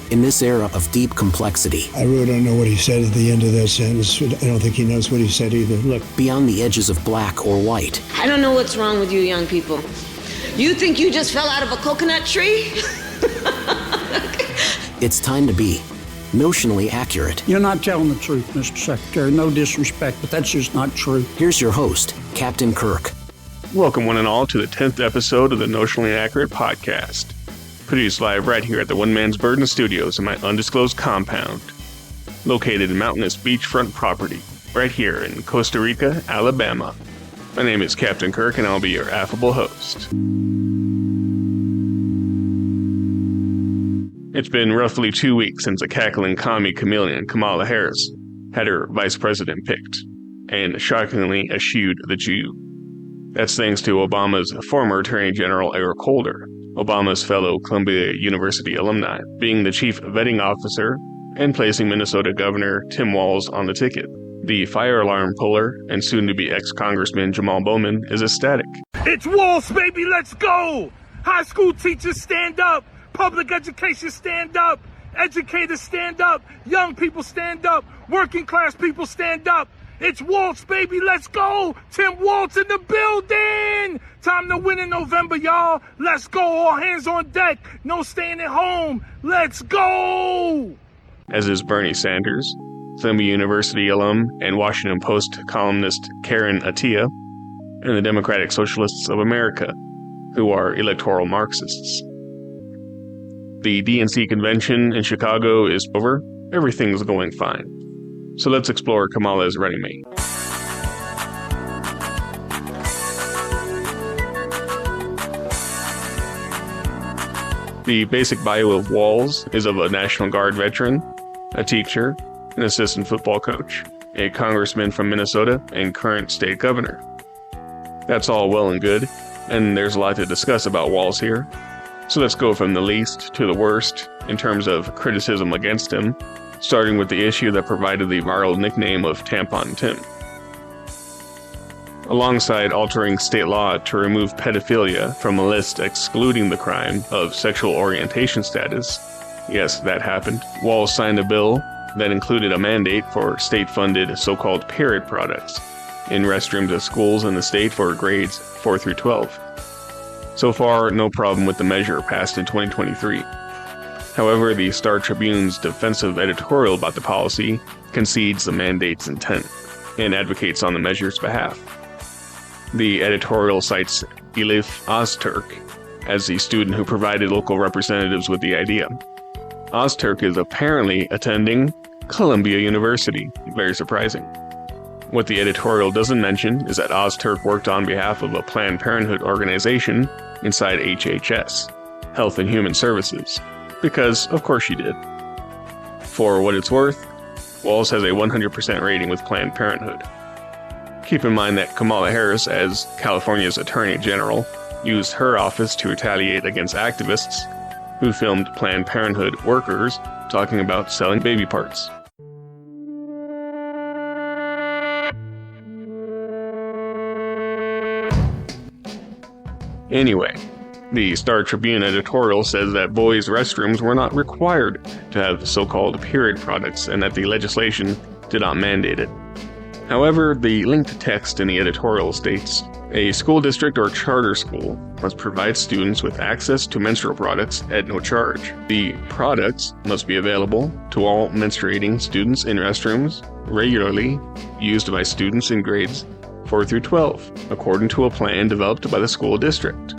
In this era of deep complexity, I really don't know what he said at the end of that sentence. I don't think he knows what he said either. Look. Beyond the edges of black or white. I don't know what's wrong with you young people. You think you just fell out of a coconut tree? It's time to be notionally accurate. You're not telling the truth, Mr. Secretary. No disrespect, but that's just not true. Here's your host, Captain Kirk. Welcome one and all to the 10th episode of the Notionally Accurate Podcast. Produced live right here at the One Man's Burden Studios in my undisclosed compound, located in mountainous beachfront property, right here in Costa Rica, Alabama. My name is Captain Kirk, and I'll be your affable host. It's been roughly 2 weeks since a cackling commie chameleon, Kamala Harris, had her vice president picked, and shockingly eschewed the Jew. That's thanks to Obama's former Attorney General Eric Holder, Obama's fellow Columbia University alumni, being the chief vetting officer and placing Minnesota Governor Tim Walz on the ticket. The fire alarm puller and soon-to-be ex-Congressman Jamal Bowman is ecstatic. It's Walz, baby, let's go! High school teachers stand up! Public education stand up! Educators stand up! Young people stand up! Working class people stand up! It's Walz, baby, let's go! Tim Walz in the building! Time to win in November, y'all! Let's go, all hands on deck! No staying at home! Let's go! As is Bernie Sanders, Columbia University alum and Washington Post columnist Karen Attiah, and the Democratic Socialists of America, who are electoral Marxists. The DNC convention in Chicago is over. Everything's going fine. So let's explore Kamala's running mate. The basic bio of Walz is of a National Guard veteran, a teacher, an assistant football coach, a congressman from Minnesota, and current state governor. That's all well and good, and there's a lot to discuss about Walz here. So let's go from the least to the worst in terms of criticism against him, starting with the issue that provided the viral nickname of Tampon Tim. Alongside altering state law to remove pedophilia from a list excluding the crime of sexual orientation status, yes, that happened, Walz signed a bill that included a mandate for state-funded so-called period products in restrooms of schools in the state for grades 4 through 12. So far, no problem with the measure passed in 2023. However, the Star Tribune's defensive editorial about the policy concedes the mandate's intent and advocates on the measure's behalf. The editorial cites Elif Ozturk as the student who provided local representatives with the idea. Ozturk is apparently attending Columbia University. Very surprising. What the editorial doesn't mention is that Ozturk worked on behalf of a Planned Parenthood organization inside HHS, Health and Human Services, because of course she did. For what it's worth, Walz has a 100% rating with Planned Parenthood. Keep in mind that Kamala Harris, as California's Attorney General, used her office to retaliate against activists who filmed Planned Parenthood workers talking about selling baby parts. Anyway, the Star Tribune editorial says that boys' restrooms were not required to have so-called period products and that the legislation did not mandate it. However, the linked text in the editorial states, a school district or charter school must provide students with access to menstrual products at no charge. The products must be available to all menstruating students in restrooms regularly used by students in grades 4 through 12, according to a plan developed by the school district.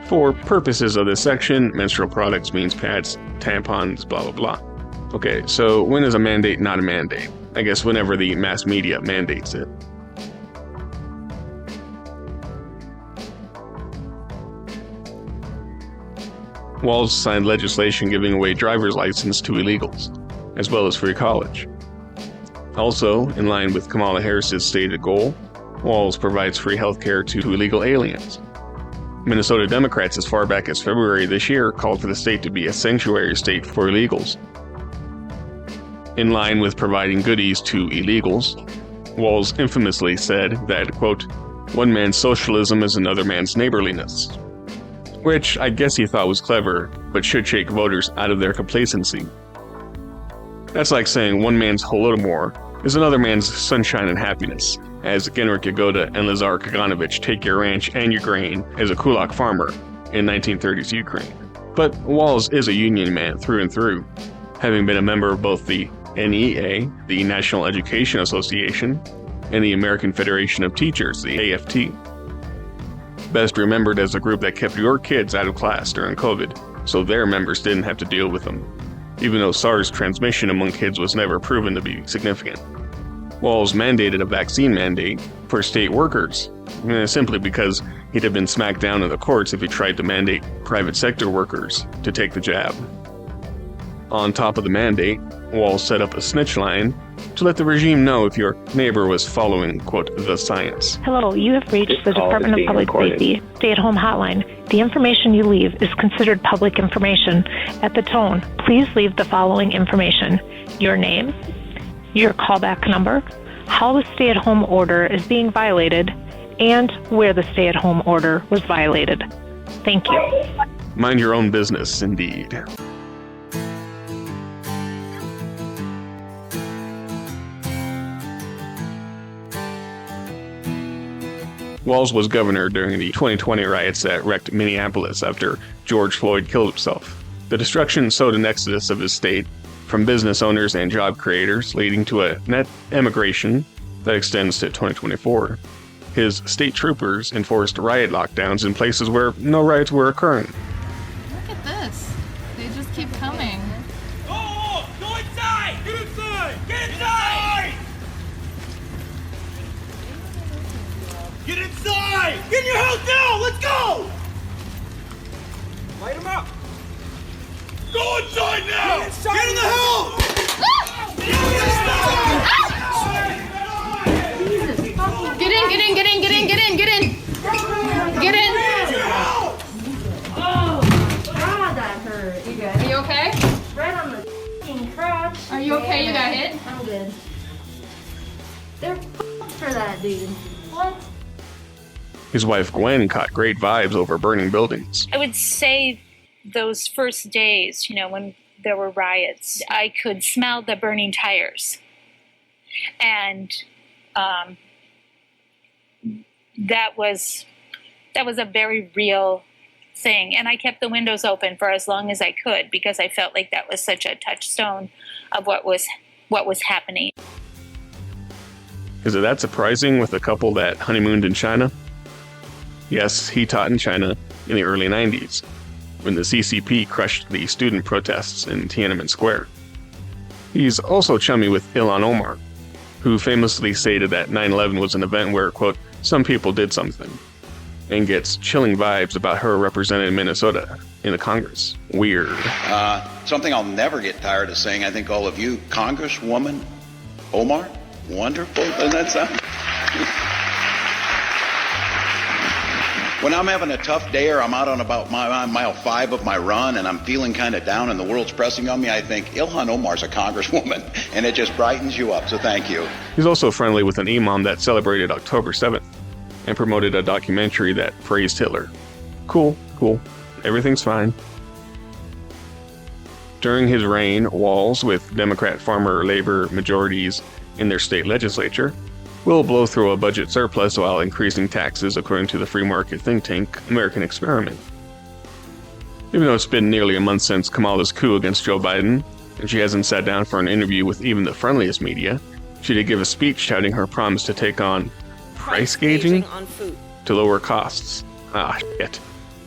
For purposes of this section, menstrual products means pads, tampons, blah blah blah. Okay, so when is a mandate not a mandate? I guess whenever the mass media mandates it. Walz signed legislation giving away driver's license to illegals, as well as free college. Also, in line with Kamala Harris's stated goal, Walz provides free healthcare to illegal aliens. Minnesota Democrats as far back as February this year called for the state to be a sanctuary state for illegals. In line with providing goodies to illegals, Walz infamously said that, quote, "One man's socialism is another man's neighborliness." which I guess he thought was clever, but should shake voters out of their complacency. That's like saying one man's Holodomor is another man's sunshine and happiness, as Genrikh Yagoda and Lazar Kaganovich take your ranch and your grain as a kulak farmer in 1930s Ukraine. But Walz is a union man through and through, having been a member of both the NEA, the National Education Association, and the American Federation of Teachers, the AFT. Best remembered as the group that kept your kids out of class during COVID, so their members didn't have to deal with them, even though SARS transmission among kids was never proven to be significant. Walz mandated a vaccine mandate for state workers, simply because he'd have been smacked down in the courts if he tried to mandate private sector workers to take the jab. On top of the mandate, Walz set up a snitch line to let the regime know if your neighbor was following, quote, the science. Hello, you have reached the Department of Public Safety stay-at-home hotline. The information you leave is considered public information. At the tone, please leave the following information: your name, your callback number, how the stay-at-home order is being violated, and where the stay-at-home order was violated. Thank you. Mind your own business, indeed. Walz was governor during the 2020 riots that wrecked Minneapolis after George Floyd killed himself. The destruction sowed an exodus of his state from business owners and job creators, leading to a net emigration that extends to 2024. His state troopers enforced riot lockdowns in places where no riots were occurring. Look at this. They just keep coming. Go inside! Get inside! Get inside! Get inside! Get in your house now! Let's go! Light him up! Go inside now! Get in the house! Get in, get in, get in, get in, get in, get in! Get in! Oh, God, that hurt. You good? Are you okay? Right on the f***ing crotch. Are you okay? You got hit? I'm good. They're f***ed for that, dude. What? His wife Gwen caught great vibes over burning buildings. I would say those first days, when there were riots, I could smell the burning tires. And that was a very real thing. And I kept the windows open for as long as I could because I felt like that was such a touchstone of what was happening. Is it that surprising with a couple that honeymooned in China? Yes, he taught in China in the early 90s, when the CCP crushed the student protests in Tiananmen Square. He's also chummy with Ilhan Omar, who famously stated that 9/11 was an event where, quote, some people did something, and gets chilling vibes about her representing Minnesota in the Congress. Weird. Something I'll never get tired of saying, I think all of you, Congresswoman Omar, wonderful, doesn't that sound? When I'm having a tough day or I'm out on about mile 5 of my run and I'm feeling kind of down and the world's pressing on me, I think Ilhan Omar's a congresswoman, and it just brightens you up, so thank you. He's also friendly with an imam that celebrated October 7th and promoted a documentary that praised Hitler. Cool. Everything's fine. During his reign, Walz, with Democrat farmer labor majorities in their state legislature, will blow through a budget surplus while increasing taxes according to the free market think tank American Experiment. Even though it's been nearly a month since Kamala's coup against Joe Biden, and she hasn't sat down for an interview with even the friendliest media, she did give a speech touting her promise to take on price gauging on food to lower costs. Shit.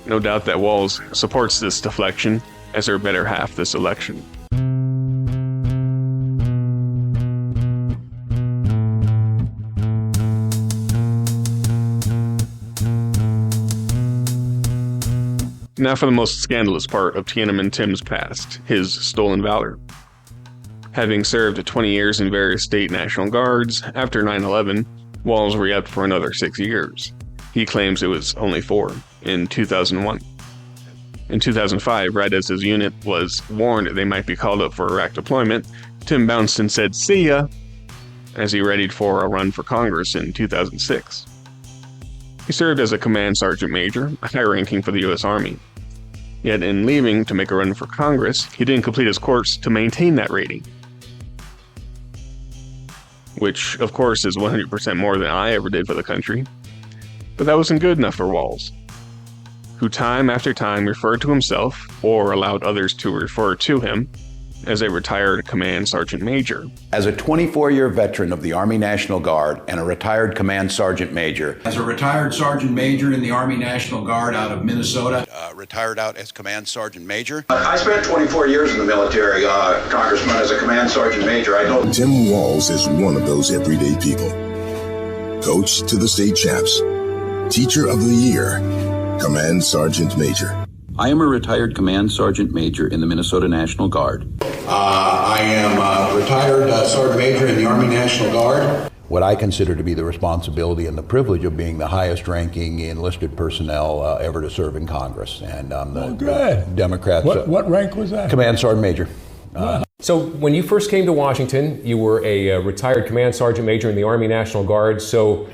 No doubt that Walz supports this deflection as her better half this election. Now for the most scandalous part of Tiananmen Tim's past, his stolen valor. Having served 20 years in various state National Guards, after 9/11, Walz re-upped for another 6 years. He claims it was only 4, in 2001. In 2005, right as his unit was warned they might be called up for Iraq deployment, Tim bounced and said, "See ya," as he readied for a run for Congress in 2006. He served as a command sergeant major, high ranking for the U.S. Army. Yet in leaving to make a run for Congress, he didn't complete his course to maintain that rating. Which, of course, is 100% more than I ever did for the country. But that wasn't good enough for Walz, who time after time referred to himself, or allowed others to refer to him, as a retired command sergeant major. As a 24-year veteran of the Army National Guard and a retired command sergeant major. As a retired sergeant major in the Army National Guard out of Minnesota. Retired out as command sergeant major. I spent 24 years in the military, Congressman, as a command sergeant major. Tim Walz is one of those everyday people. Coach to the state champs. Teacher of the year. Command sergeant major. I am a retired command sergeant major in the Minnesota National Guard. I am a retired sergeant major in the Army National Guard. What I consider to be the responsibility and the privilege of being the highest ranking enlisted personnel ever to serve in Congress. And I'm the Democrats. What rank was that? Command sergeant major. So when you first came to Washington, you were a retired command sergeant major in the Army National Guard. So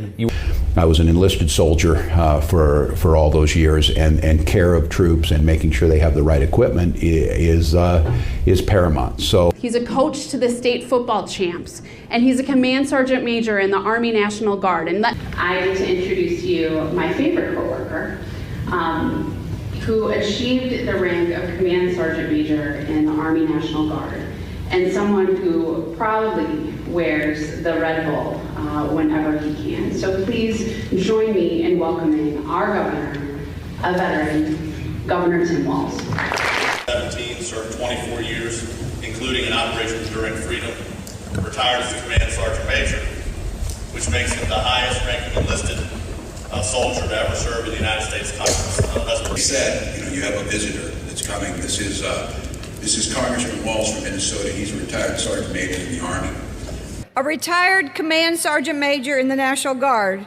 I was an enlisted soldier for all those years, and care of troops and making sure they have the right equipment is paramount. So he's a coach to the state football champs, and he's a command sergeant major in the Army National Guard. And I get to introduce to you my favorite coworker, who achieved the rank of command sergeant major in the Army National Guard, and someone who proudly wears the Red Bull whenever he can. So please join me in welcoming our governor, a veteran, Governor Tim Walz. 17, served 24 years, including in Operation Enduring Freedom, retired as a command sergeant major, which makes him the highest ranking enlisted soldier to ever serve in the United States Congress. He said, you have a visitor that's coming. This is Congressman Walz from Minnesota. He's a retired sergeant major in the Army. A retired command sergeant major in the National Guard.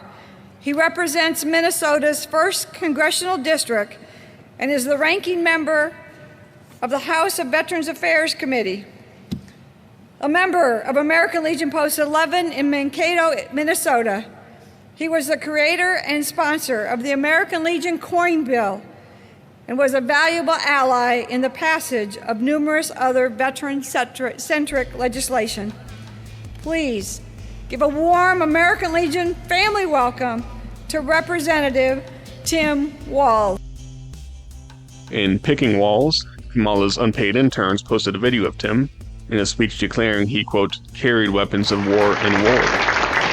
He represents Minnesota's 1st Congressional District and is the ranking member of the House of Veterans Affairs Committee. A member of American Legion Post 11 in Mankato, Minnesota. He was the creator and sponsor of the American Legion Coin Bill and was a valuable ally in the passage of numerous other veteran-centric legislation. Please give a warm American Legion family welcome to Representative Tim Walz. In picking Walz, Kamala's unpaid interns posted a video of Tim in a speech declaring he, quote, carried weapons of war in war.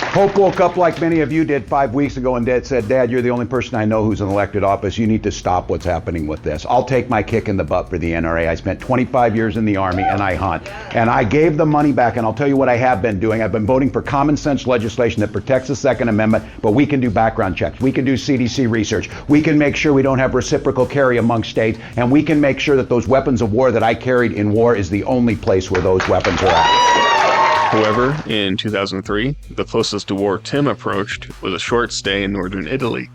Hope woke up like many of you did 5 weeks ago and said, Dad, you're the only person I know who's in elected office. You need to stop what's happening with this. I'll take my kick in the butt for the NRA. I spent 25 years in the Army and I hunt. And I gave the money back, and I'll tell you what I have been doing. I've been voting for common sense legislation that protects the Second Amendment, but we can do background checks. We can do CDC research. We can make sure we don't have reciprocal carry among states, and we can make sure that those weapons of war that I carried in war is the only place where those weapons are at. However, in 2003, the closest to war Tim approached was a short stay in northern Italy.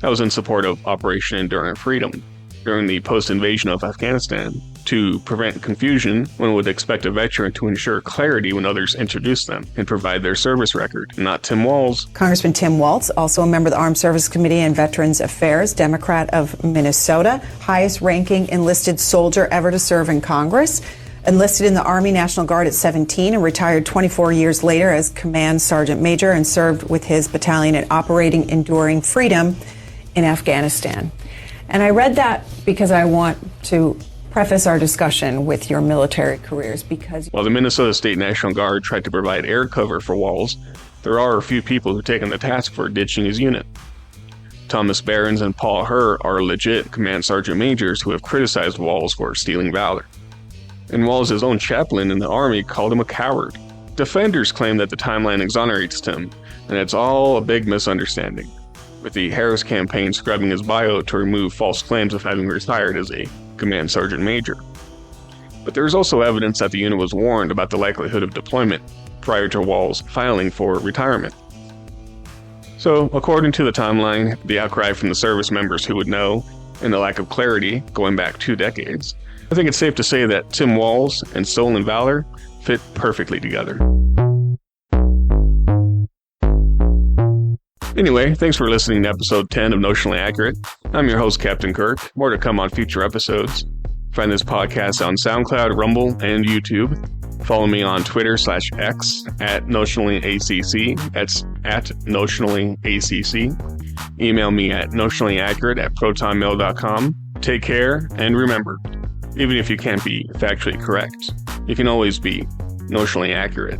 That was in support of Operation Enduring Freedom during the post-invasion of Afghanistan. To prevent confusion, one would expect a veteran to ensure clarity when others introduce them and provide their service record, not Tim Walz. Congressman Tim Walz, also a member of the Armed Services Committee and Veterans Affairs, Democrat of Minnesota, highest ranking enlisted soldier ever to serve in Congress. Enlisted in the Army National Guard at 17 and retired 24 years later as Command Sergeant Major and served with his battalion at Operating Enduring Freedom in Afghanistan. And I read that because I want to preface our discussion with your military careers because... While the Minnesota State National Guard tried to provide air cover for Walz, there are a few people who've taken the task for ditching his unit. Thomas Behrens and Paul Herr are legit Command Sergeant Majors who have criticized Walz for stealing valor. And Walz's own chaplain in the Army called him a coward. Defenders claim that the timeline exonerates Tim, and it's all a big misunderstanding, with the Harris campaign scrubbing his bio to remove false claims of having retired as a Command Sergeant Major. But there's also evidence that the unit was warned about the likelihood of deployment prior to Walz filing for retirement. So, according to the timeline, the outcry from the service members who would know, and the lack of clarity going back 2 decades, I think it's safe to say that Tim Walz and stolen valor fit perfectly together. Anyway, thanks for listening to episode 10 of Notionally Accurate. I'm your host, Captain Kirk. More to come on future episodes. Find this podcast on SoundCloud, Rumble, and YouTube. Follow me on Twitter/X at NotionallyACC. That's at NotionallyACC. Email me at notionallyaccurate@protonmail.com. Take care, and remember, even if you can't be factually correct, you can always be notionally accurate.